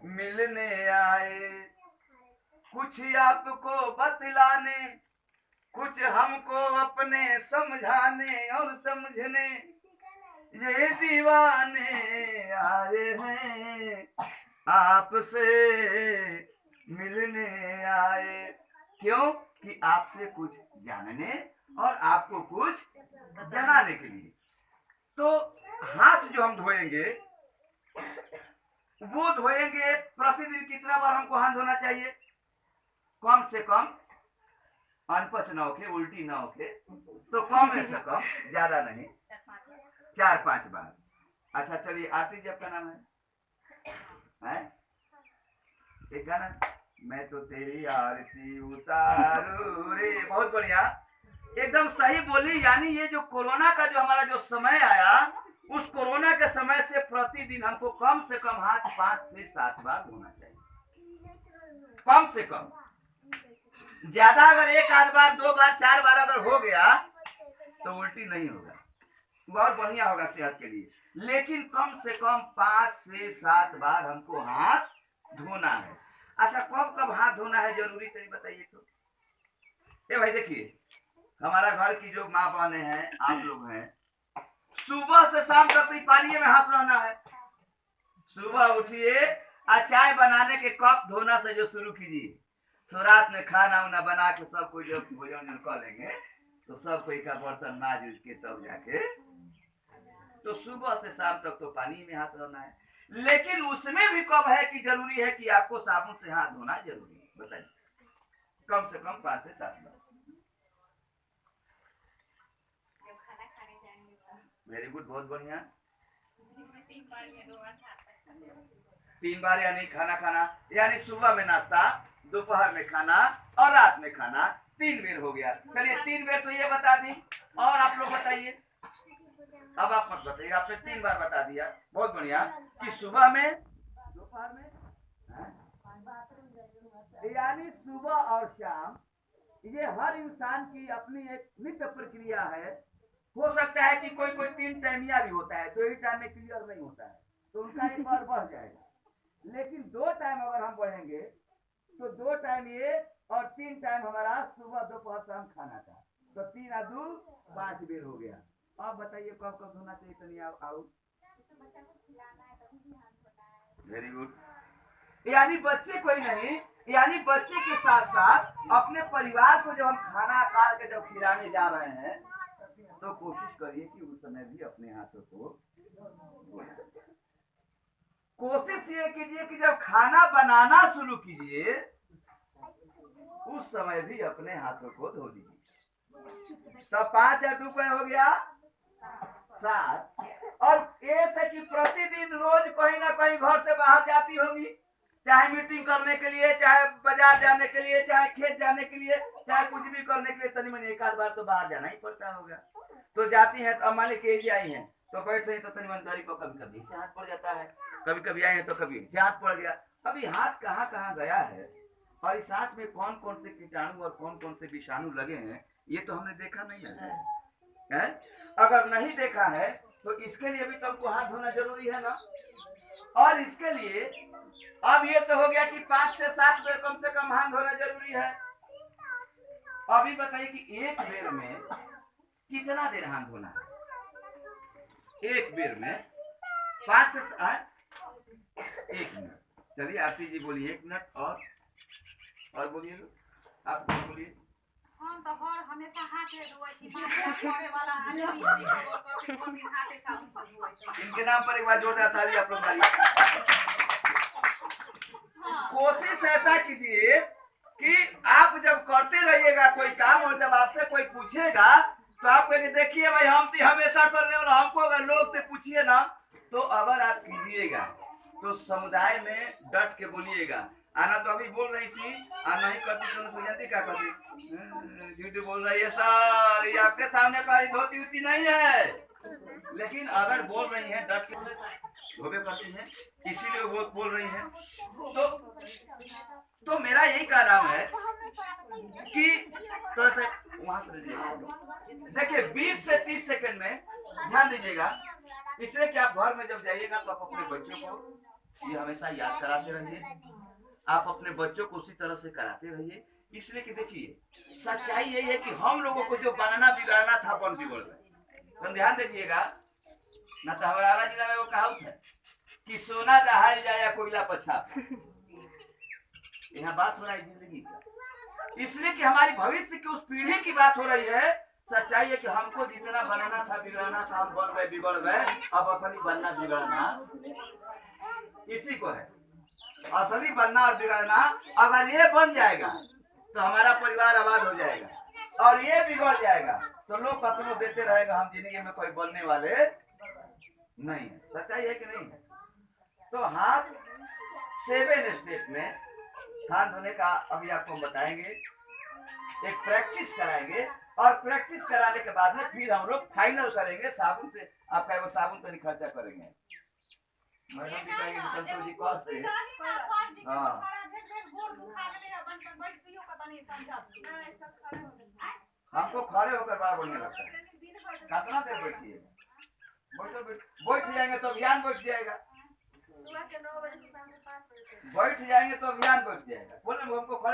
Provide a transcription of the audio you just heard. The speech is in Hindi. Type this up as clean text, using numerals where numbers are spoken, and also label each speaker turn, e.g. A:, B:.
A: मिलने आए, कुछ आपको बतलाने, कुछ हमको अपने समझाने और समझने, ये दीवाने आए हैं आपसे मिलने आए। क्यों? कि आपसे कुछ जानने और आपको कुछ जनाने के लिए। तो हाथ जो हम धोएंगे वो धोएंगे प्रतिदिन कितना बार हमको हाथ धोना चाहिए? कम से कम अनपच ना होके, उल्टी ना होके, तो कम से कम, ज्यादा नहीं, 4-5 बार। अच्छा चलिए, आरती जी आपका नाम है? एक गाना, मैं तो तेरी आरती उतारू रे, बहुत बढ़िया, एकदम सही बोली। यानी ये जो कोरोना का जो हमारा जो समय आया, उस कोरोना के समय से प्रतिदिन हमको कम से कम हाथ 5 से 7 बार धोना चाहिए, कम से कम। ज्यादा अगर 1 आध बार, 2 बार, 4 बार अगर हो गया तो उल्टी नहीं होगा, बहुत बढ़िया होगा सेहत के लिए। लेकिन कम से कम 5 से 7 बार हमको हाथ धोना है। अच्छा, कब कब हाथ धोना है जरूरी, तो बताइए तो। ये भाई देखिए, हमारा घर की जो माँ बहने हैं, आप लोग हैं, सुबह से शाम तक तो पानी में हाथ रहना है। सुबह उठिए और चाय बनाने के कप धोना से जो शुरू कीजिए, तो रात में खाना उना बना के सब कोई जो भोजन कर लेंगे, तो सब कोई का बर्तन माज उज के तब जाके, तो सुबह से शाम तक तो पानी में हाथ रहना है। लेकिन उसमें भी कब है कि जरूरी है कि आपको साबुन से हाथ धोना जरूरी है, बताइए। कम से कम 5 से 7 बार। वेरी गुड, बहुत बढ़िया। 3 बार यानी खाना खाना, यानी सुबह में नाश्ता, दोपहर में खाना और रात में खाना, 3 बेर हो गया। चलिए 3 बेर तो ये बता दी, और आप लोग बताइए। अब आप मत बताइए, आपने 3 बार बता दिया, बहुत बढ़िया। कि सुबह में, दोपहर में, यानी सुबह और शाम, ये हर इंसान की अपनी एक नित्य प्रक्रिया है। हो सकता है कि कोई कोई 3 टाइमिया भी होता है, 2 ही टाइम में क्लियर नहीं होता है, तो उनका एक बार बढ़ जाएगा। लेकिन 2 टाइम अगर हम बढ़ेंगे तो 2 टाइम ये और 3 टाइम हमारा सुबह दोपहर शाम खाना का, तो 3 और 2 5 बेर हो गया। अब बताइए कब कब धोना चाहिए, तनी आओ। Very good. यानी बच्चे कोई नहीं, यानी बच्चे के साथ साथ अपने परिवार को जब हम खाना खा के जब खिलाने जा रहे हैं, तो कोशिश करिए कि उस समय भी अपने हाथों को, कोशिश ये कीजिए कि जब खाना बनाना शुरू कीजिए उस समय भी अपने हाथों को धो दीजिए। तब 5 या 2 का हो गया 7। और ऐसे कि प्रतिदिन रोज कहीं ना कहीं घर से बाहर जाती होंगी, चाहे मीटिंग करने के लिए, चाहे बाजार जाने के लिए, चाहे खेत जाने के लिए, चाहे कुछ भी करने के लिए, तनी मनी 1 आध बार तो बाहर जाना ही पड़ता होगा। तो जाती हैं, तो मान लीजिए कि आई हैं, तो बैठ रही तो तनी मन दरी को कभी कभी से हाथ पड़ जाता है, कभी कभी आए हैं तो कभी से हाथ पड़ गया। अभी हाथ कहाँ कहाँ गया है और इस हाथ में कौन कौन से कीटाणु और कौन कौन से विषाणु लगे हैं, ये तो हमने देखा नहीं है। अगर नहीं देखा है तो इसके लिए भी तो हमको हाथ धोना जरूरी है ना। और इसके लिए अब ये तो हो गया कि 5 से 7 बेर कम से कम हाथ धोना जरूरी है। अभी बताइए कि 1 बेर में कितना देर हाथ धोना है? 1 बेर में 5 से 7, 1 मिनट। चलिए आरती जी बोलिए 1 मिनट, और बोलिए, आप बोलिए।
B: हम तो हर हमेशा हाथे धोए छी, बात करे वाला आदमी छी, और दिन हाथे साबुन से धोए छी।
A: इनके नाम पर एक बार जोरदार ताली आप लोग मारिए। कोशिश ऐसा कीजिए कि आप जब करते रहिएगा कोई काम, और जब आपसे कोई पूछेगा तो आप कहेंगे देखिए भाई हम तो हमेशा कर रहे हैं, और हमको अगर लोग से पूछिए ना, तो अगर आप कीजिएगा तो समुदाय में डट के बोलिएगा। आना तो अभी बोल रही थी, आना ही करती तो सुजाती क्या करती, झूठ बोल रही है सर, ये आपके सामने कोई धोती उती नहीं है। लेकिन अगर बोल रही हैं डट के धोबे करती हैं, इसीलिए वो बोल रही हैं। तो मेरा यही काम है कि थोड़ा सा वहां से देखिए 20 से 30 सेकंड में ध्यान दीजिएगा, इसलिए कि आप घर में जब जाइएगा तो आप अपने बच्चों को ये हमेशा याद कराते रहिए। आप अपने बच्चों को उसी तरह से कराते रहिए। इसलिए कि देखिए सच्चाई यही है कि हम लोगों को जो बनाना बिगाड़ना था अपन बिगड़ गए। तो ध्यान दीजिएगा ना, तो हमारा जिला में वो कहावत है कि सोना दहाल जाए या कोयला पछा। यहाँ बात हो रहा है जिंदगी का, इसलिए कि हमारी भविष्य की उस पीढ़ी की बात हो रही है। सच्चाई है कि हमको जितना बनाना था बिगड़ना था हम बन गए बिगड़ गए। अब असली बनना बिगड़ना इसी को है। असली बनना और बिगड़ना अगर ये बन जाएगा तो हमारा परिवार आबाद हो जाएगा, और ये बिगड़ जाएगा तो लोग कतनों देते रहेगा, हम जिंदगी में कोई बोलने वाले नहीं है। सच्चाई है कि नहीं है? तो हाथ 7 स्टेप में हाथ धोने का अभी आपको बताएंगे, एक प्रैक्टिस कराएंगे, और प्रैक्टिस कराने के बाद में फिर हम लोग फाइनल करेंगे साबुन से। आपका वो साबुन तो नहीं खर्चा करेंगे, मैडम जी कहेंगे संतोष जी कॉस्ट है। हाँ हमको खड़े होकर बड़ा बढ़िया लगता है। कितना देर बैठिए, बैठ जाएंगे तो अभियान बैठ जाएगा,
C: सुबह के 9 बजे से शाम के 5 बजे तक।
A: बैठ जाएंगे तो अभियान बैठ जाएगा। बोले हमको खड़े